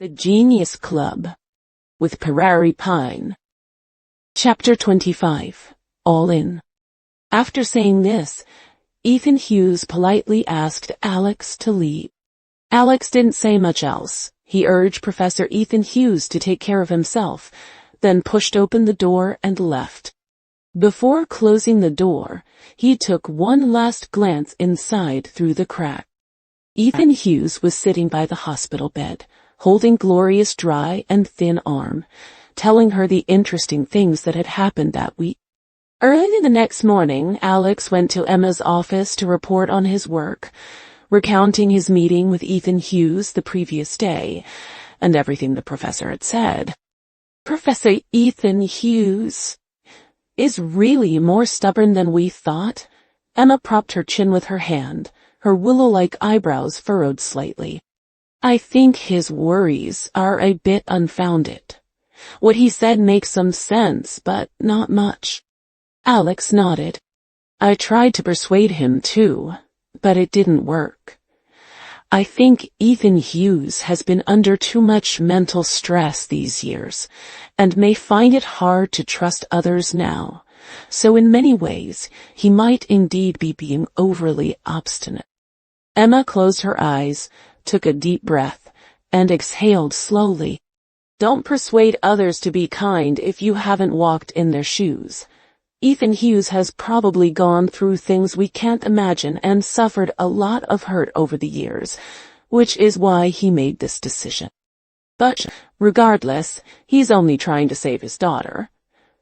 The Genius Club with Prairie Pine. Chapter 25. All in. After saying this, Ethan Hughes politely asked Alex to leave. Alex didn't say much else. He urged Professor Ethan Hughes to take care of himself, then pushed open the door and left. Before closing the door, he took one last glance inside through the crack. Ethan Hughes was sitting by the hospital bed, holding Gloria's dry and thin arm, telling her the interesting things that had happened that week. Early the next morning, Alex went to Emma's office to report on his work, recounting his meeting with Ethan Hughes the previous day, and everything the professor had said. Professor Ethan Hughes is really more stubborn than we thought. Emma propped her chin with her hand, her willow-like eyebrows furrowed slightly. I think his worries are a bit unfounded. What he said makes some sense, but not much. Alex nodded. I tried to persuade him too, but it didn't work. I think Ethan Hughes has been under too much mental stress these years, and may find it hard to trust others now. So in many ways, he might indeed be being overly obstinate. Emma closed her eyes, took a deep breath, and exhaled slowly. Don't persuade others to be kind if you haven't walked in their shoes. Ethan Hughes has probably gone through things we can't imagine and suffered a lot of hurt over the years, which is why he made this decision. But, regardless, he's only trying to save his daughter.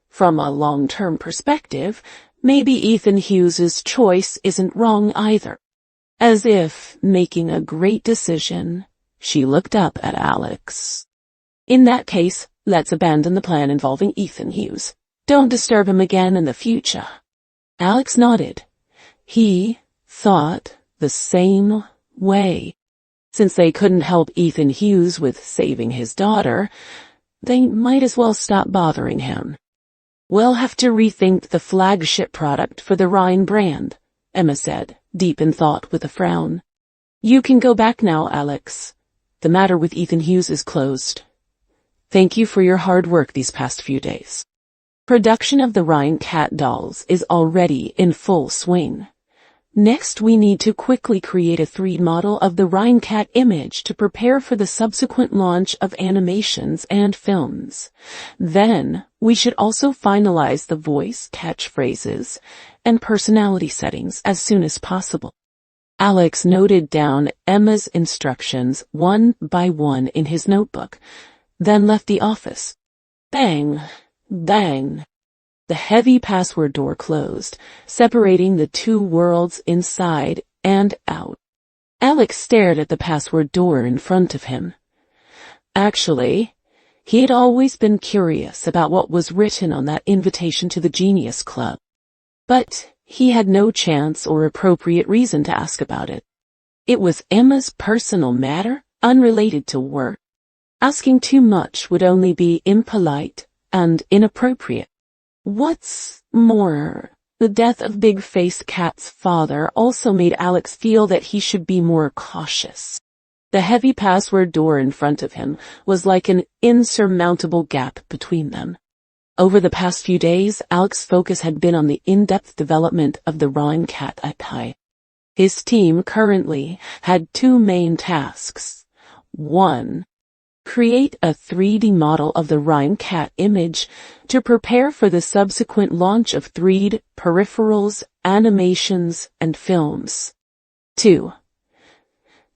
From a long-term perspective, maybe Ethan Hughes's choice isn't wrong either. As if making a great decision, she looked up at Alex. In that case, let's abandon the plan involving Ethan Hughes. Don't disturb him again in the future. Alex nodded. He thought the same way. Since they couldn't help Ethan Hughes with saving his daughter, they might as well stop bothering him. We'll have to rethink the flagship product for the Rhine brand, Emma said, deep in thought with a frown. You can go back now, Alex. The matter with Ethan Hughes is closed. Thank you for your hard work these past few days. Production of the Rhine cat dolls is already in full swing. Next, we need to quickly create a 3D model of the Rhine cat image to prepare for the subsequent launch of animations and films. Then, we should also finalize the voice, catchphrases, and personality settings as soon as possible. Alex noted down Emma's instructions one by one in his notebook, then left the office. Bang! Bang! The heavy password door closed, separating the two worlds inside and out. Alex stared at the password door in front of him. Actually, he had always been curious about what was written on that invitation to the Genius Club. But he had no chance or appropriate reason to ask about it. It was Emma's personal matter, unrelated to work. Asking too much would only be impolite and inappropriate. What's more, the death of Big Face Cat's father also made Alex feel that he should be more cautious. The heavy password door in front of him was like an insurmountable gap between them. Over the past few days, Alex's focus had been on the in-depth development of the Rhine cat IP. His team currently had two main tasks. 1. Create a 3D model of the Rhine cat image to prepare for the subsequent launch of 3D peripherals, animations, and films. 2.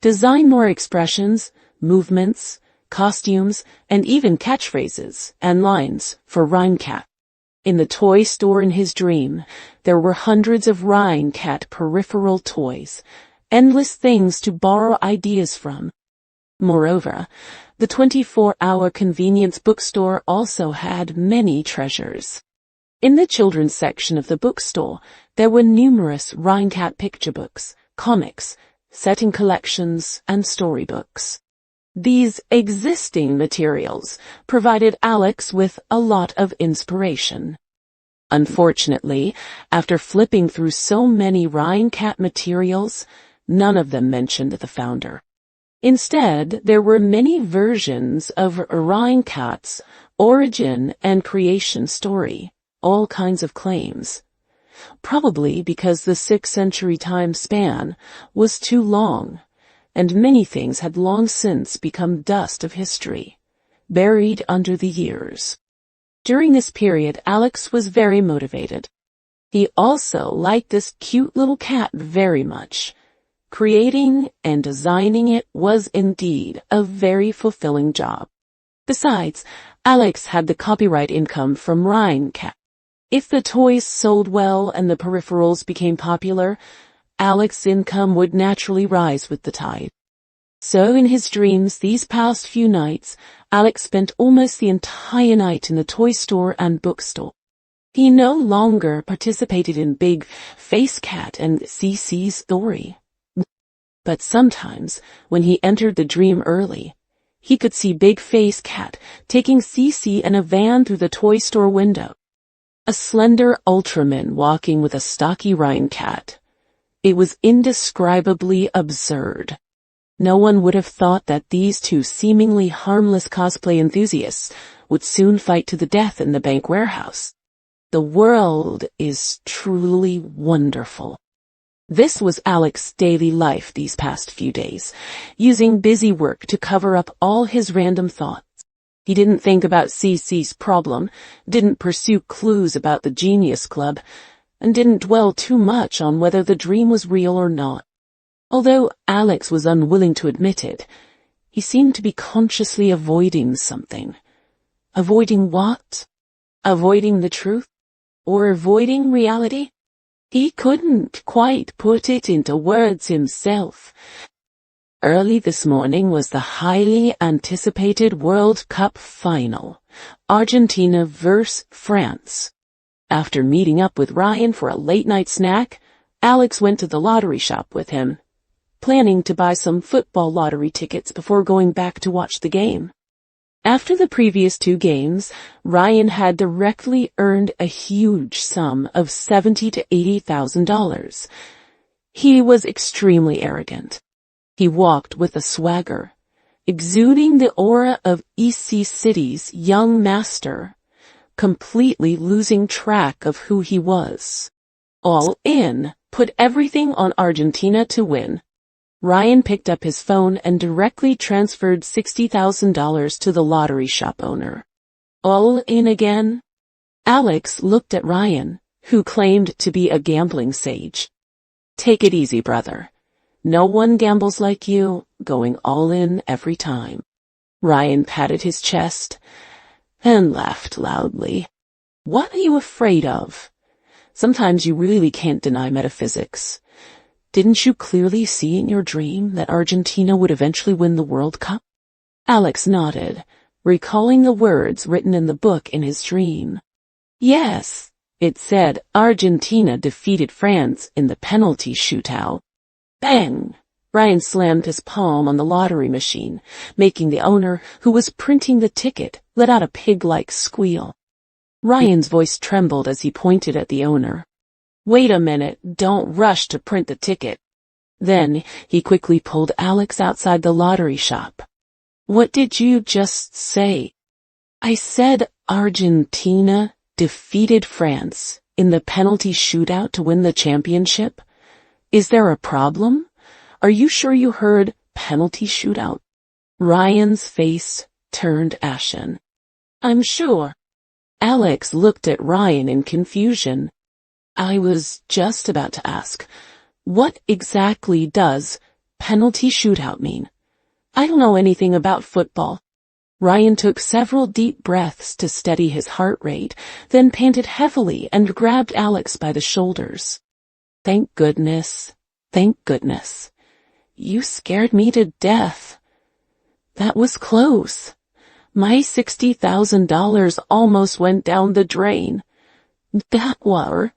Design more expressions, movements, costumes, and even catchphrases and lines for Rhine cat. In the toy store in his dream, there were hundreds of Rhine cat peripheral toys, endless things to borrow ideas from. Moreover, the 24-hour convenience bookstore also had many treasures. In the children's section of the bookstore, there were numerous Rhine cat picture books, comics, setting collections, and storybooks. These existing materials provided Alex with a lot of inspiration. Unfortunately, after flipping through so many Rhine cat materials, none of them mentioned the founder. Instead, there were many versions of Ryan Cat's origin and creation story, all kinds of claims. Probably because the 6-century time span was too long, and many things had long since become dust of history, buried under the years. During this period, Alex was very motivated. He also liked this cute little cat very much. Creating and designing it was indeed a very fulfilling job. Besides, Alex had the copyright income from Ryan Cat. If the toys sold well and the peripherals became popular, Alex's income would naturally rise with the tide. So in his dreams these past few nights, Alex spent almost the entire night in the toy store and bookstore. He no longer participated in Big Face Cat and CC's story. But sometimes, when he entered the dream early, he could see Big Face Cat taking CC in a van through the toy store window. A slender Ultraman walking with a stocky Ryan Cat. It was indescribably absurd. No one would have thought that these two seemingly harmless cosplay enthusiasts would soon fight to the death in the bank warehouse. The world is truly wonderful. This was Alex's daily life these past few days, using busy work to cover up all his random thoughts. He didn't think about CC's problem, didn't pursue clues about the Genius Club, and didn't dwell too much on whether the dream was real or not. Although Alex was unwilling to admit it, he seemed to be consciously avoiding something. Avoiding what? Avoiding the truth? Or avoiding reality? He couldn't quite put it into words himself. Early this morning was the highly anticipated World Cup final, Argentina vs. France. After meeting up with Ryan for a late-night snack, Alex went to the lottery shop with him, planning to buy some football lottery tickets before going back to watch the game. After the previous 2 games, Ryan had directly earned a huge sum of $70,000 to $80,000. He was extremely arrogant. He walked with a swagger, exuding the aura of EC City's young master, completely losing track of who he was. All in, put everything on Argentina to win. Ryan picked up his phone and directly transferred $60,000 to the lottery shop owner. All in again? Alex looked at Ryan, who claimed to be a gambling sage. Take it easy, brother. No one gambles like you, going all in every time. Ryan patted his chest and laughed loudly. What are you afraid of? Sometimes you really can't deny metaphysics. Didn't you clearly see in your dream that Argentina would eventually win the World Cup? Alex nodded, recalling the words written in the book in his dream. Yes, it said Argentina defeated France in the penalty shootout. Bang! Ryan slammed his palm on the lottery machine, making the owner, who was printing the ticket, let out a pig-like squeal. Ryan's voice trembled as he pointed at the owner. Wait a minute, don't rush to print the ticket. Then he quickly pulled Alex outside the lottery shop. What did you just say? I said Argentina defeated France in the penalty shootout to win the championship. Is there a problem? Are you sure you heard penalty shootout? Ryan's face turned ashen. I'm sure. Alex looked at Ryan in confusion. I was just about to ask, what exactly does penalty shootout mean? I don't know anything about football. Ryan took several deep breaths to steady his heart rate, then panted heavily and grabbed Alex by the shoulders. Thank goodness. Thank goodness. You scared me to death. That was close. My $60,000 almost went down the drain. That war.